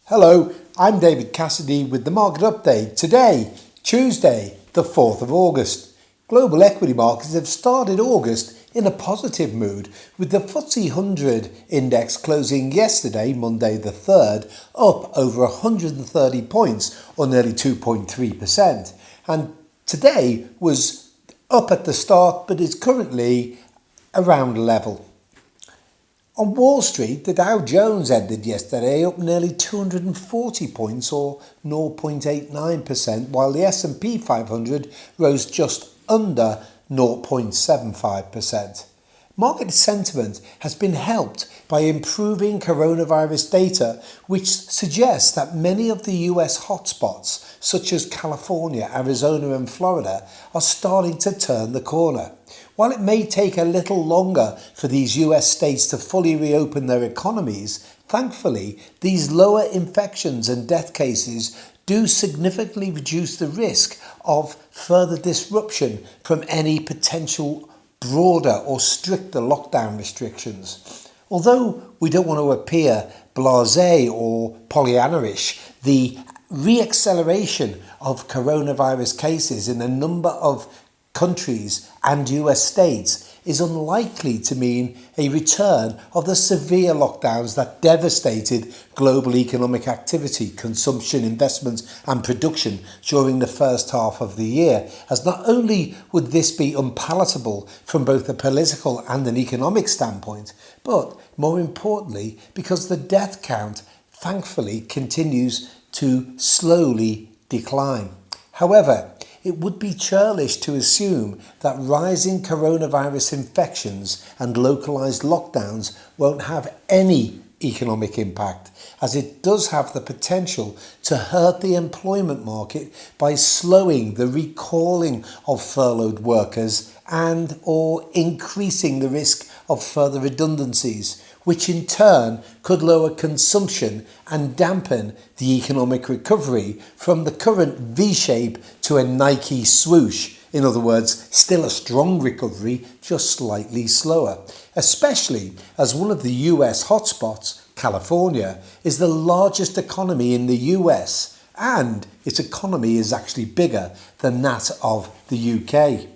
Hello, I'm David Cassidy with the Market Update. Today, Tuesday, the 4th of August. Global equity markets have started August in a positive mood, with the FTSE 100 index closing yesterday, Monday the 3rd, up over 130 points or nearly 2.3%. And today was up at the start but is currently around level. On Wall Street, the Dow Jones ended yesterday up nearly 240 points or 0.89%, while the S&P 500 rose just under 0.75%. Market sentiment has been helped by improving coronavirus data, which suggests that many of the US hotspots, such as California, Arizona and Florida, are starting to turn the corner. While it may take a little longer for these US states to fully reopen their economies, thankfully, these lower infections and death cases do significantly reduce the risk of further disruption from any potential broader or stricter lockdown restrictions. Although we don't want to appear blasé or Pollyanna-ish, the reacceleration of coronavirus cases in a number of countries and US states is unlikely to mean a return of the severe lockdowns that devastated global economic activity, consumption, investment and production during the first half of the year, as not only would this be unpalatable from both a political and an economic standpoint, but more importantly because the death count thankfully continues to slowly decline. However, it would be churlish to assume that rising coronavirus infections and localized lockdowns won't have any economic impact, as it does have the potential to hurt the employment market by slowing the recalling of furloughed workers and or increasing the risk of further redundancies, which in turn could lower consumption and dampen the economic recovery from the current V-shape to a Nike swoosh. In other words, still a strong recovery, just slightly slower, especially as one of the US hotspots, California, is the largest economy in the US, and its economy is actually bigger than that of the UK.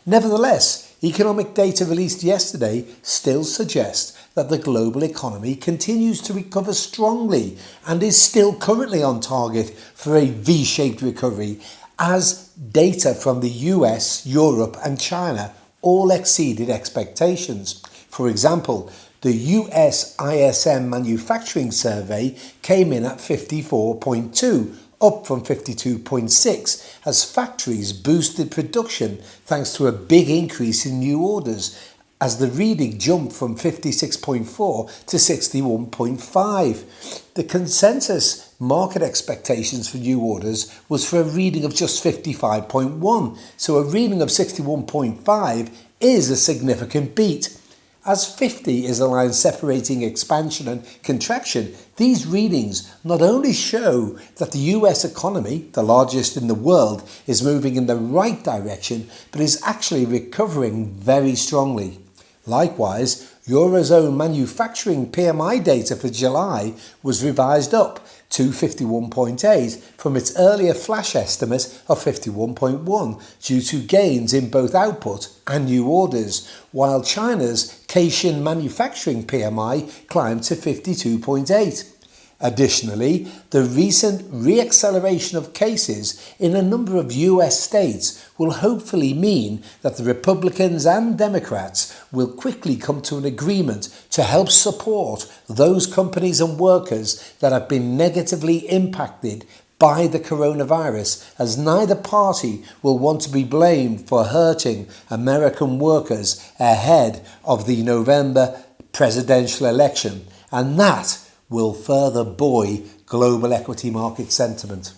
Nevertheless, economic data released yesterday still suggests that the global economy continues to recover strongly and is still currently on target for a V-shaped recovery, as data from the US, Europe and China all exceeded expectations. For example, the US ISM manufacturing survey came in at 54.2, up from 52.6, as factories boosted production thanks to a big increase in new orders, as the reading jumped from 56.4 to 61.5. The consensus market expectations for new orders was for a reading of just 55.1, so a reading of 61.5 is a significant beat. As 50 is a line separating expansion and contraction, these readings not only show that the US economy, the largest in the world, is moving in the right direction, but is actually recovering very strongly. Likewise, Eurozone manufacturing PMI data for July was revised up to 51.8 from its earlier flash estimate of 51.1 due to gains in both output and new orders, while China's Caixin manufacturing PMI climbed to 52.8. Additionally, the recent reacceleration of cases in a number of US states will hopefully mean that the Republicans and Democrats will quickly come to an agreement to help support those companies and workers that have been negatively impacted by the coronavirus, as neither party will want to be blamed for hurting American workers ahead of the November presidential election, and that will further buoy global equity market sentiment.